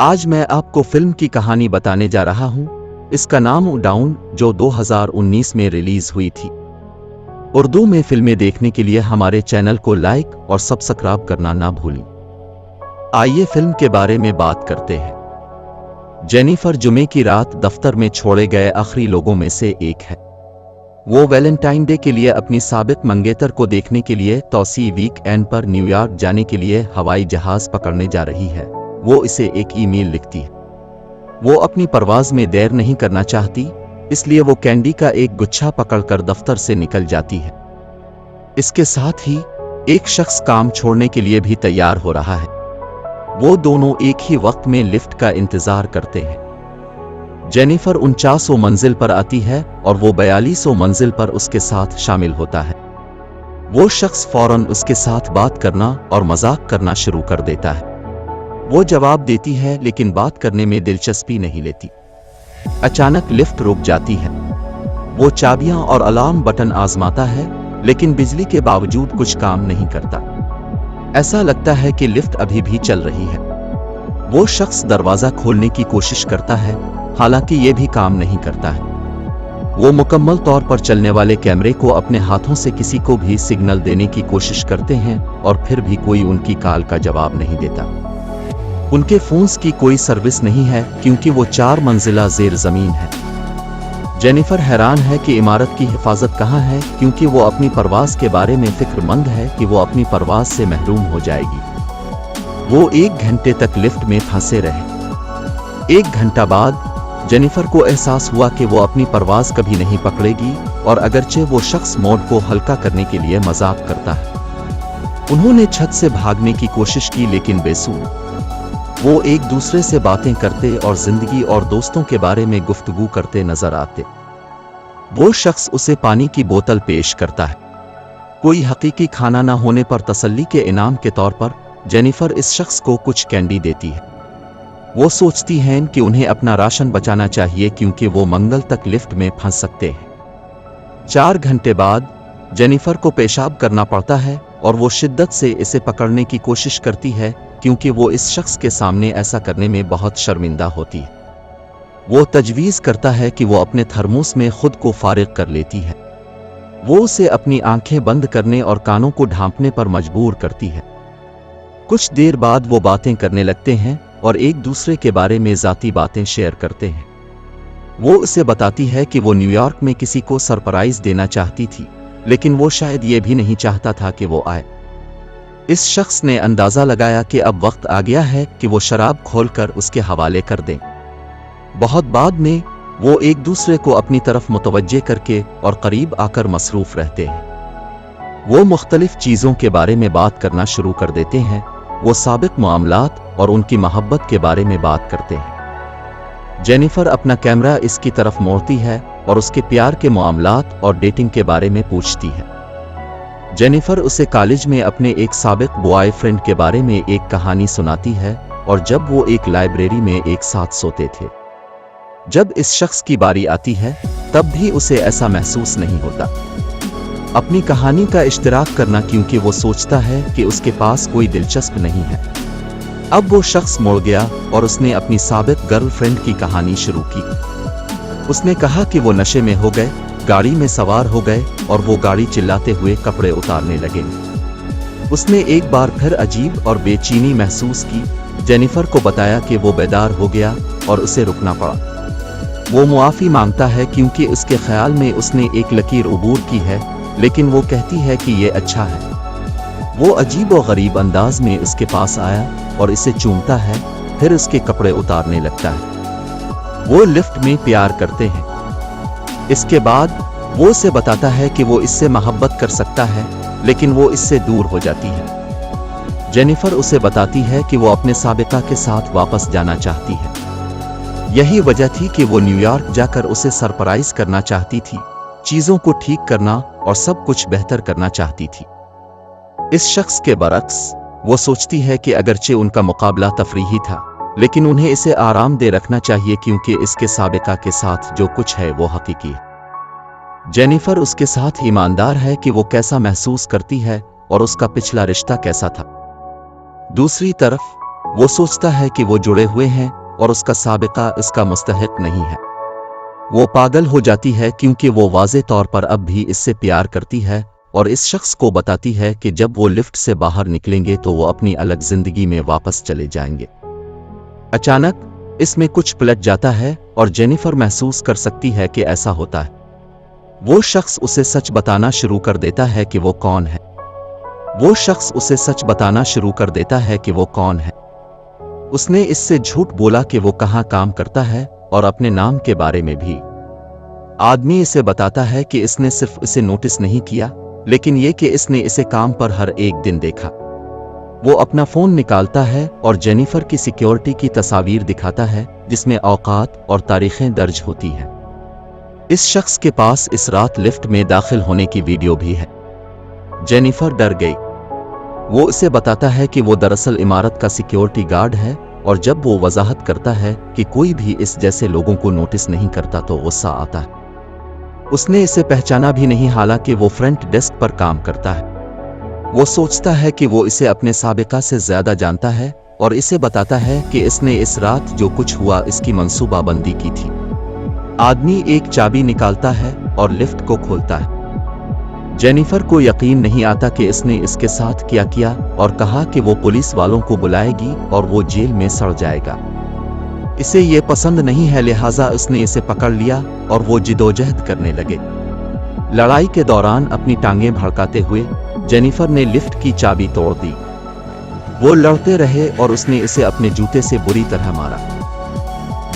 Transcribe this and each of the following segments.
آج میں آپ کو فلم کی کہانی بتانے جا رہا ہوں۔ اس کا نام ڈاؤن، جو 2019 میں ریلیز ہوئی تھی۔ اردو میں فلمیں دیکھنے کے لیے ہمارے چینل کو لائک اور سبسکرائب کرنا نہ بھولیں۔ آئیے فلم کے بارے میں بات کرتے ہیں۔ جینیفر جمعے کی رات دفتر میں چھوڑے گئے آخری لوگوں میں سے ایک ہے۔ وہ ویلنٹائن ڈے کے لیے اپنی سابق منگیتر کو دیکھنے کے لیے توسیع ویک اینڈ پر نیو یارک جانے کے لیے ہوائی جہاز پکڑنے جا رہی ہے۔ وہ اسے ایک ای میل لکھتی ہے۔ وہ اپنی پرواز میں دیر نہیں کرنا چاہتی، اس لیے وہ کینڈی کا ایک گچھا پکڑ کر دفتر سے نکل جاتی ہے۔ اس کے ساتھ ہی ایک شخص کام چھوڑنے کے لیے بھی تیار ہو رہا ہے۔ وہ دونوں ایک ہی وقت میں لفٹ کا انتظار کرتے ہیں۔ جینیفر 49 منزل پر آتی ہے اور وہ 42 منزل پر اس کے ساتھ شامل ہوتا ہے۔ وہ شخص فوراً اس کے ساتھ بات کرنا اور مذاق کرنا شروع کر دیتا ہے۔ وہ جواب دیتی ہے لیکن بات کرنے میں دلچسپی نہیں لیتی۔ اچانک لفٹ رک جاتی ہے۔ وہ چابیاں اور الارم بٹن آزماتا ہے لیکن بجلی کے باوجود کچھ کام نہیں کرتا۔ ایسا لگتا ہے کہ لفٹ ابھی بھی چل رہی ہے۔ وہ شخص دروازہ کھولنے کی کوشش کرتا ہے، حالانکہ یہ بھی کام نہیں کرتا ہے۔ وہ مکمل طور پر چلنے والے کیمرے کو اپنے ہاتھوں سے کسی کو بھی سگنل دینے کی کوشش کرتے ہیں اور پھر بھی کوئی ان کی کال کا جواب نہیں دیتا۔ ان کے فونز کی کوئی سروس نہیں ہے کیونکہ وہ 4 منزلہ زیر زمین ہے۔ جینیفر حیران ہے کہ عمارت کی حفاظت کہاں ہے، کیونکہ وہ اپنی پرواز کے بارے میں فکر مند ہے کہ وہ اپنی پرواز سے محروم ہو جائے گی۔ وہ 1 گھنٹے تک لفٹ میں پھنسے رہے۔ 1 گھنٹہ بعد جینیفر کو احساس ہوا کہ وہ اپنی پرواز کبھی نہیں پکڑے گی، اور اگرچہ وہ شخص موڈ کو ہلکا کرنے کے لیے مذاق کرتا ہے۔ انہوں نے چھت سے بھاگنے کی کوشش کی لیکن بے سود۔ وہ ایک دوسرے سے باتیں کرتے اور زندگی اور دوستوں کے بارے میں گفتگو کرتے نظر آتے۔ وہ شخص اسے پانی کی بوتل پیش کرتا ہے۔ کوئی حقیقی کھانا نہ ہونے پر تسلی کے انعام کے طور پر جینیفر اس شخص کو کچھ کینڈی دیتی ہے۔ وہ سوچتی ہیں کہ انہیں اپنا راشن بچانا چاہیے کیونکہ وہ منگل تک لفٹ میں پھنس سکتے ہیں۔ 4 گھنٹے بعد جینیفر کو پیشاب کرنا پڑتا ہے اور وہ شدت سے اسے پکڑنے کی کوشش کرتی ہے کیونکہ وہ اس شخص کے سامنے ایسا کرنے میں بہت شرمندہ ہوتی ہے۔ وہ تجویز کرتا ہے کہ وہ اپنے تھرموس میں خود کو فارغ کر لیتی ہے۔ وہ اسے اپنی آنکھیں بند کرنے اور کانوں کو ڈھانپنے پر مجبور کرتی ہے۔ کچھ دیر بعد وہ باتیں کرنے لگتے ہیں اور ایک دوسرے کے بارے میں ذاتی باتیں شیئر کرتے ہیں۔ وہ اسے بتاتی ہے کہ وہ نیو یارک میں کسی کو سرپرائز دینا چاہتی تھی، لیکن وہ شاید یہ بھی نہیں چاہتا تھا کہ وہ آئے۔ اس شخص نے اندازہ لگایا کہ اب وقت آ گیا ہے کہ وہ شراب کھول کر اس کے حوالے کر دیں۔ بہت بعد میں وہ ایک دوسرے کو اپنی طرف متوجہ کر کے اور قریب آ کر مصروف رہتے ہیں۔ وہ مختلف چیزوں کے بارے میں بات کرنا شروع کر دیتے ہیں۔ وہ سابق معاملات اور ان کی محبت کے بارے میں بات کرتے ہیں۔ جینیفر اپنا کیمرہ اس کی طرف موڑتی ہے اور اس کے پیار کے معاملات اور ڈیٹنگ کے بارے میں پوچھتی ہے۔ جینیفر اسے کالج میں اپنے ایک سابق بوائے فرینڈ کے بارے میں ایک کہانی سناتی ہے اور جب وہ ایک لائبریری میں ایک ساتھ سوتے تھے۔ جب اس شخص کی باری آتی ہے تب بھی اسے ایسا محسوس نہیں ہوتا۔ اپنی کہانی کا اشتراک کرنا کیونکہ وہ سوچتا ہے کہ اس کے پاس کوئی دلچسپ نہیں ہے۔ اب وہ شخص مڑ گیا اور اس نے اپنی سابق گرل فرینڈ کی کہانی شروع کی۔ اس نے کہا کہ وہ نشے میں ہو گئے، گاڑی میں سوار ہو گئے اور وہ گاڑی چلاتے ہوئے کپڑے اتارنے لگے۔ اس نے ایک بار پھر عجیب اور بے چینی محسوس کی۔ جینیفر کو بتایا کہ وہ بیدار ہو گیا اور اسے رکنا پڑا۔ وہ معافی مانگتا ہے کیونکہ اس کے خیال میں اس نے ایک لکیر عبور کی ہے، لیکن وہ کہتی ہے کہ یہ اچھا ہے۔ وہ عجیب و غریب انداز میں اس کے پاس آیا اور اسے چومتا ہے، پھر اس کے کپڑے اتارنے لگتا ہے۔ وہ لفٹ میں پیار کرتے ہیں۔ اس کے بعد وہ اسے بتاتا ہے کہ وہ اس سے محبت کر سکتا ہے، لیکن وہ اس سے دور ہو جاتی ہے۔ جینیفر اسے بتاتی ہے کہ وہ اپنے سابقہ کے ساتھ واپس جانا چاہتی ہے۔ یہی وجہ تھی کہ وہ نیو یارک جا کر اسے سرپرائز کرنا چاہتی تھی، چیزوں کو ٹھیک کرنا اور سب کچھ بہتر کرنا چاہتی تھی۔ اس شخص کے برعکس وہ سوچتی ہے کہ اگرچہ ان کا مقابلہ تفریحی تھا، لیکن انہیں اسے آرام دہ رکھنا چاہیے کیونکہ اس کے سابقہ کے ساتھ جو کچھ ہے وہ حقیقی ہے۔ جینیفر اس کے ساتھ ایماندار ہے کہ وہ کیسا محسوس کرتی ہے اور اس کا پچھلا رشتہ کیسا تھا۔ دوسری طرف वो सोचता है कि वो जुड़े हुए हैं और उसका साबिका इसका मुस्तहिक नहीं है। वो पागल हो जाती है क्योंकि वो वाज़े तौर पर अब भी इससे प्यार करती है और इस शख्स को बताती है कि जब वो लिफ्ट से बाहर निकलेंगे तो वो अपनी अलग जिंदगी में वापस चले जाएंगे। अचानक इसमें कुछ पलट जाता है और जेनिफर महसूस कर सकती है कि ऐसा होता है। वो शख्स उसे सच बताना शुरू कर देता है कि वो कौन है। वो शख्स उसे सच बताना शुरू कर देता है कि वो कौन है। उसने इससे झूठ बोला कि वो कहाँ काम करता है और अपने नाम के बारे में भी। आदमी इसे बताता है कि इसने सिर्फ इसे नोटिस नहीं किया, लेकिन ये कि इसने इसे काम पर हर एक दिन देखा। वो अपना फोन निकालता है और जेनिफर की सिक्योरिटी की तस्वीर दिखाता है जिसमें औकात और तारीखें दर्ज होती हैं। इस शख्स के पास इस रात लिफ्ट में दाखिल होने की वीडियो भी है। जेनिफर डर गई। वो इसे बताता है कि वो दरअसल इमारत का सिक्योरिटी गार्ड है और जब वो वजाहत करता है कि कोई भी इस जैसे लोगों को नोटिस नहीं करता तो गुस्सा आता है। उसने इसे पहचाना भी नहीं, हालांकि वो फ्रंट डेस्क पर काम करता है। वो सोचता है कि वो इसे अपने साबिका से ज्यादा जानता है और इसे बताता है कि इसने इस रात जो कुछ हुआ इसकी मंसूबाबंदी की थी। आदमी एक चाबी निकालता है और लिफ्ट को खोलता है। जेनिफर को यकीन नहीं आता कि इसने इसके साथ क्या किया और कहा कि वो पुलिस वालों को बुलाएगी और वो जेल में सड़ जाएगा। इसे ये पसंद नहीं है, लिहाजा उसने इसे पकड़ लिया और वो जिदोजहद करने लगे। लड़ाई के दौरान अपनी टांगें भड़काते हुए जेनिफर ने लिफ्ट की चाबी तोड़ दी। वो लड़ते रहे और उसने इसे अपने जूते से बुरी तरह मारा।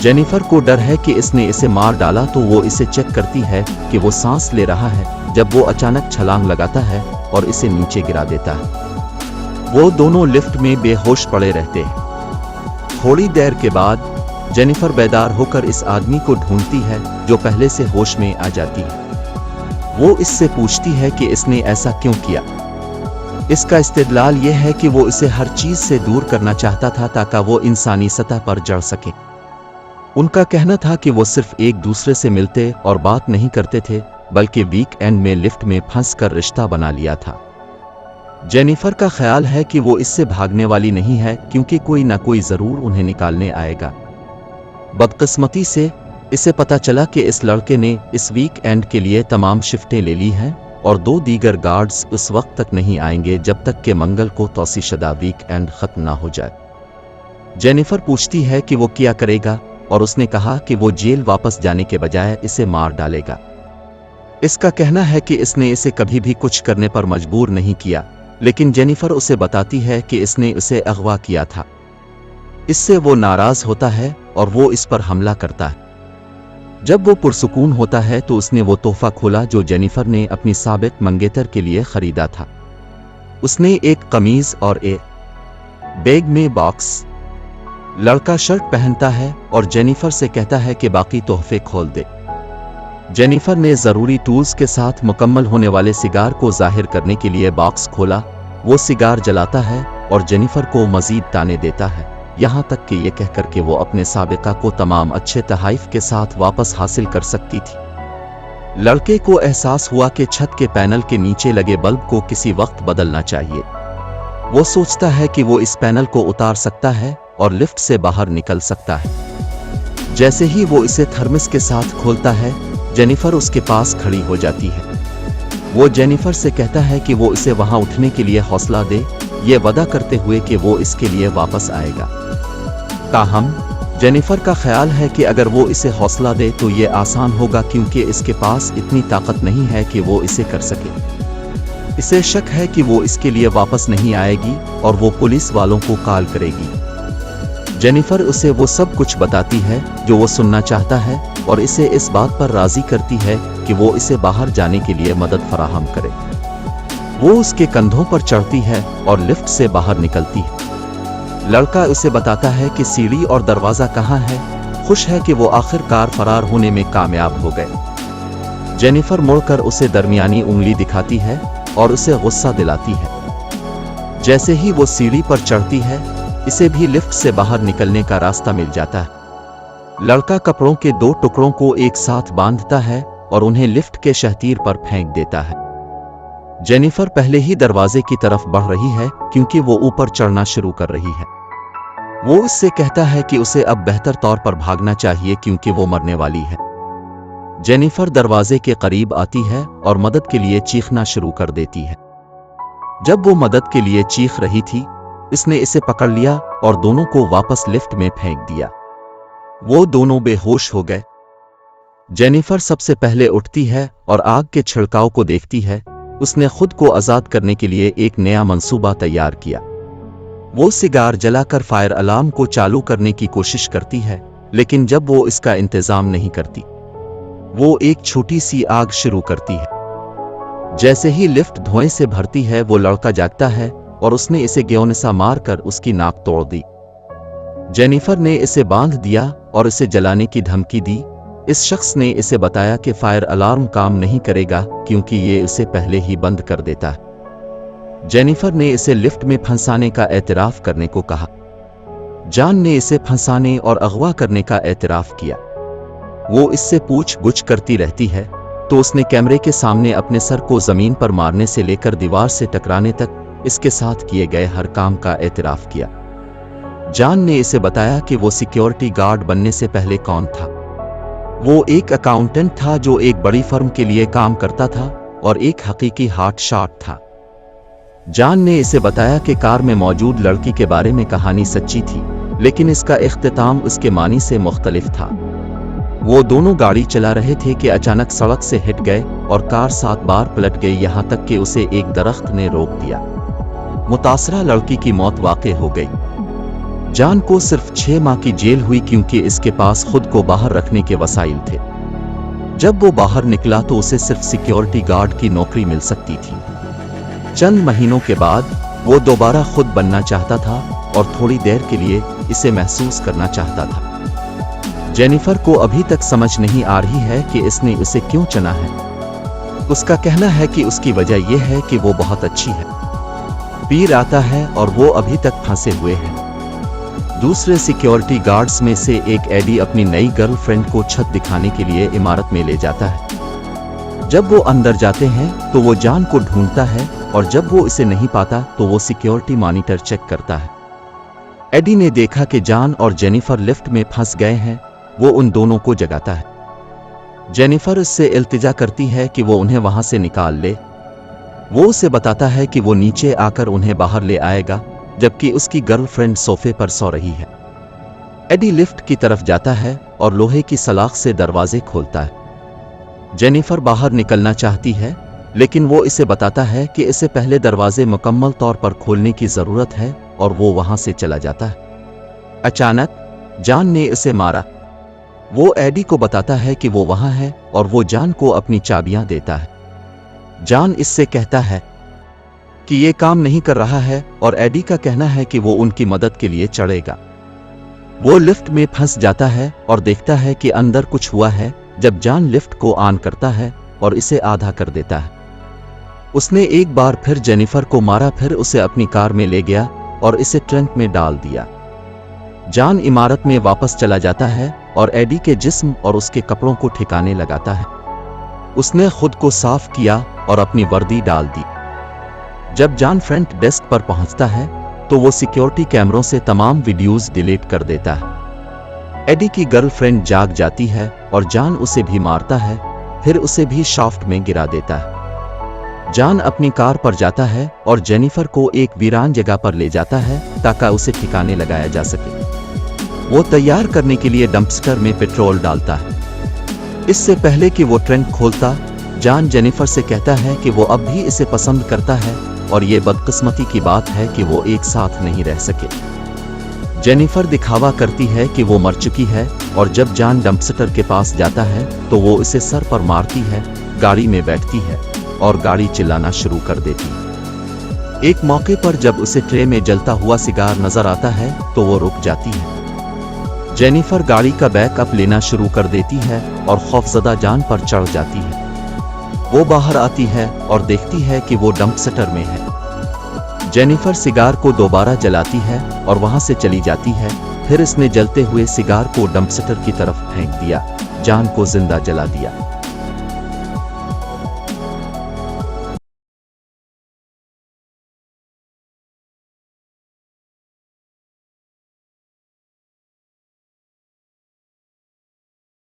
जेनिफर को डर है कि इसने इसे मार डाला तो वो इसे चेक करती है कि वो सांस ले रहा है, जब वो अचानक छलांग लगाता है और इसे नीचे गिरा देता है। वो दोनों लिफ्ट में बेहोश पड़े रहते हैं। थोड़ी देर के बाद जेनिफर बेदार होकर इस आदमी को ढूंढती है जो पहले से होश में आ जाती है। वो इससे पूछती है कि इसने ऐसा क्यों किया। इसका इस्तेदलाल यह है कि वो इसे हर चीज से दूर करना चाहता था ताकि वो इंसानी सतह पर जड़ सके। उनका कहना था कि वो सिर्फ एक दूसरे से मिलते और बात नहीं करते थे, बल्कि वीकेंड में लिफ्ट में फंसकर रिश्ता बना लिया था। जेनिफर का ख्याल है कि वो इससे भागने वाली नहीं है क्योंकि कोई ना कोई जरूर उन्हें निकालने आएगा। बदकिस्मती से इसे पता चला कि इस लड़के ने इस वीकेंड के लिए तमाम शिफ्टें ले ली हैं और 2 दीगर गार्ड्स उस वक्त तक नहीं आएंगे जब तक कि मंगल को तौसीशुदा वीकेंड खत्म ना हो जाए। जेनिफर पूछती है कि वो क्या करेगा और उसने कहा कि वो जेल वापस जाने के बजाय इसे मार डालेगा। इसका कहना है कि इसने इसे कभी भी कुछ करने पर मजबूर नहीं किया, लेकिन जेनिफर उसे बताती है कि इसने उसे अगवा किया था। इससे वो नाराज होता है और वो इस पर हमला करता है। जब वो पुरसुकून होता है तो उसने वो तोहफा खोला जो जेनिफर ने अपनी साबिक मंगेतर के लिए खरीदा था। उसने एक कमीज और एक बैग में बॉक्स। लड़का शर्ट पहनता है और जेनिफर से कहता है कि बाकी तोहफे खोल दे। जेनिफर ने जरूरी टूल्स के साथ मुकम्मल होने वाले सिगार को जाहिर करने के लिए बॉक्स खोला। वो सिगार जलाता है और जेनिफर को मजीद ताने देता है, यहाँ तक कि ये कहकर कि वो अपने साबिका को तमाम अच्छे तहाइफ के साथ वापस हासिल कर सकती थी। लड़के को एहसास हुआ कि छत के पैनल के नीचे लगे बल्ब को किसी वक्त बदलना चाहिए। वो सोचता है कि वो इस पैनल को उतार सकता है और लिफ्ट से बाहर निकल सकता है। जैसे ही वो इसे थर्मस के साथ खोलता है, जेनिफर उसके पास खड़ी हो जाती है। वो जेनिफर से कहता है कि वो इसे वहां उठने के लिए हौसला दे, ये वादा करते हुए कि वो इसके लिए वापस आएगा। ताहम जेनिफर का ख्याल है कि अगर वो इसे हौसला दे तो ये आसान होगा क्योंकि इसके पास इतनी ताकत नहीं है कि वो इसे कर सके। इसे शक है कि वो इसके लिए वापस नहीं आएगी और वो पुलिस वालों को कॉल करेगी। जेनिफर उसे वो सब कुछ बताती है जो वो सुनना चाहता है और इसे इस बात पर राजी करती है कि वो इसे बाहर जाने के लिए मदद फराहम करे। वो उसके कंधों पर चढ़ती है और लिफ्ट से बाहर निकलती है। लड़का उसे बताता है कि सीढ़ी और दरवाजा कहाँ है। खुश है कि वो आखिरकार फरार होने में कामयाब हो गए। जेनिफर मुड़कर उसे दरमियानी उंगली दिखाती है और उसे गुस्सा दिलाती है। जैसे ही वो सीढ़ी पर चढ़ती है, इसे भी लिफ्ट से बाहर निकलने का रास्ता मिल जाता है। लड़का कपड़ों के 2 टुकड़ों को एक साथ बांधता है और उन्हें लिफ्ट के शहतीर पर फेंक देता है। जेनिफर पहले ही दरवाजे की तरफ बढ़ रही है क्योंकि वो ऊपर चढ़ना शुरू कर रही है। वो उससे कहता है कि उसे अब बेहतर तौर पर भागना चाहिए क्योंकि वो मरने वाली है। जेनिफर दरवाजे के करीब आती है और मदद के लिए चीखना शुरू कर देती है। जब वो मदद के लिए चीख रही थी, इसने इसे पकड़ लिया और दोनों को वापस लिफ्ट में फेंक दिया। वो दोनों बेहोश हो गए। जेनिफर सबसे पहले उठती है और आग के छिड़काव को देखती है। उसने खुद को आजाद करने के लिए एक नया मंसूबा तैयार किया। वो सिगार जलाकर फायर अलार्म को चालू करने की कोशिश करती है, लेकिन जब वो इसका इंतजाम नहीं करती, वो एक छोटी सी आग शुरू करती है। जैसे ही लिफ्ट धुएं से भरती है, वो लड़का जागता है और उसने इसे ग्योनसा मारकर उसकी नाक तोड़ दी। जेनिफर ने इसे बांध दिया और इसे जलाने की धमकी दी। इस शख्स ने इसे बताया कि फायर अलार्म काम नहीं करेगा क्योंकि ये इसे पहले ही बंद कर देता है। जेनिफर ने इसे लिफ्ट में फंसाने का एतराफ करने को कहा। जान ने इसे फंसाने और अगवा करने का एतराफ किया। वो इससे पूछ-गुछ करती रहती है तो उसने कैमरे के सामने अपने सर को जमीन पर मारने से लेकर दीवार से टकराने तक इसके साथ किए गए हर काम का एतराफ किया। जान ने इसे बताया कि वो सिक्योरिटी गार्ड बनने से पहले कौन था। वो एक अकाउंटेंट था जो एक बड़ी फर्म के लिए काम करता था और एक हकीकी हॉट शॉट था। जान ने इसे बताया कि कार में मौजूद लड़की के बारे में कहानी सच्ची थी, लेकिन इसका इख्तिताम उसके मानी से मुख्तलिफ था। वो दोनों गाड़ी चला रहे थे कि अचानक सड़क से हिट गए और कार 7 बार पलट गई, यहां तक कि उसे एक दरख्त ने रोक दिया। मुतासरा लड़की की मौत वाक़ई हो गई। जान को सिर्फ 6 माह की जेल हुई क्योंकि इसके पास खुद को बाहर रखने के वसाइल थे। जब वो बाहर निकला तो उसे सिर्फ सिक्योरिटी गार्ड की नौकरी मिल सकती थी। चंद महीनों के बाद वो दोबारा खुद बनना चाहता था और थोड़ी देर के लिए इसे महसूस करना चाहता था। जेनिफर को अभी तक समझ नहीं आ रही है कि इसने उसे क्यों चुना है। उसका कहना है कि उसकी वजह यह है कि वो बहुत अच्छी है, पीर आता है और वो अभी तक फंसे हुए हैं। दूसरे सिक्योरिटी गार्ड्स में से एक एडी अपनी नई गर्लफ्रेंड को छत दिखाने के लिए इमारत में ले जाता है। जब वो अंदर जाते हैं तो वो जान को ढूंढता है और जब वो इसे नहीं पाता तो वो सिक्योरिटी मॉनिटर चेक करता है। एडी ने देखा कि जान और जेनिफर लिफ्ट में फंस गए हैं। वो उन दोनों को जगाता है। जेनिफर इससे इल्तिजा करती है कि वो उन्हें वहां से निकाल ले। वो उसे बताता है कि वो नीचे आकर उन्हें बाहर ले आएगा, जबकि उसकी गर्लफ्रेंड सोफे पर सो रही है। एडी लिफ्ट की तरफ जाता है और लोहे की सलाख से दरवाजे खोलता है। जेनिफर बाहर निकलना चाहती है, लेकिन वो इसे बताता है कि इसे पहले दरवाजे मुकम्मल तौर पर खोलने की जरूरत है और वो वहां से चला जाता है। अचानक जान ने इसे मारा। वो एडी को बताता है कि वो वहां है और वो जान को अपनी चाबियां देता है। जान इससे कहता है कि ये काम नहीं कर रहा है और एडी का कहना है कि वो उनकी मदद के लिए चढ़ेगा। वो लिफ्ट में फंस जाता है और देखता है कि अंदर कुछ हुआ है जब जान लिफ्ट को ऑन करता है और इसे आधा कर देता है। उसने एक बार फिर जेनिफर को मारा, फिर उसे अपनी कार में ले गया और इसे ट्रंक में डाल दिया। जान इमारत में वापस चला जाता है और एडी के जिस्म और उसके कपड़ों को ठिकाने लगाता है। उसने खुद को साफ किया और अपनी वर्दी डाल दी। जब जान फ्रंट डेस्क पर पहुंचता है तो वो सिक्योरिटी कैमरों से तमाम वीडियोस डिलीट कर देता है। एडी की गर्लफ्रेंड जाग जाती है और जान उसे भी मारता है, फिर उसे भी शाफ्ट में गिरा देता है। जान अपनी कार पर जाता है और जेनिफर को एक वीरान जगह पर ले जाता है ताकि उसे ठिकाने लगाया जा सके। वो तैयार करने के लिए डंपस्टर में पेट्रोल डालता है। इससे पहले कि वो ट्रंक खोलता, जान जेनिफर से कहता है कि वो अब भी इसे पसंद करता है और ये बदकिस्मती की बात है कि वो एक साथ नहीं रह सके। जेनिफर दिखावा करती है कि वो मर चुकी है और जब जान डंपस्टर के पास जाता है तो वो इसे सर पर मारती है, गाड़ी में बैठती है और गाड़ी चिल्लाना शुरू कर देती है। एक मौके पर जब उसे ट्रे में जलता हुआ सिगार नजर आता है तो वो रुक जाती है। जेनिफर गाड़ी का बैकअप लेना शुरू कर देती है और खौफजदा जान पर चढ़ जाती है। वो बाहर आती है और देखती है कि वो डंपस्टर में है। जेनिफर सिगार को दोबारा जलाती है और वहां से चली जाती है। फिर इसने जलते हुए सिगार को डंपस्टर की तरफ फेंक दिया, जान को जिंदा जला दिया।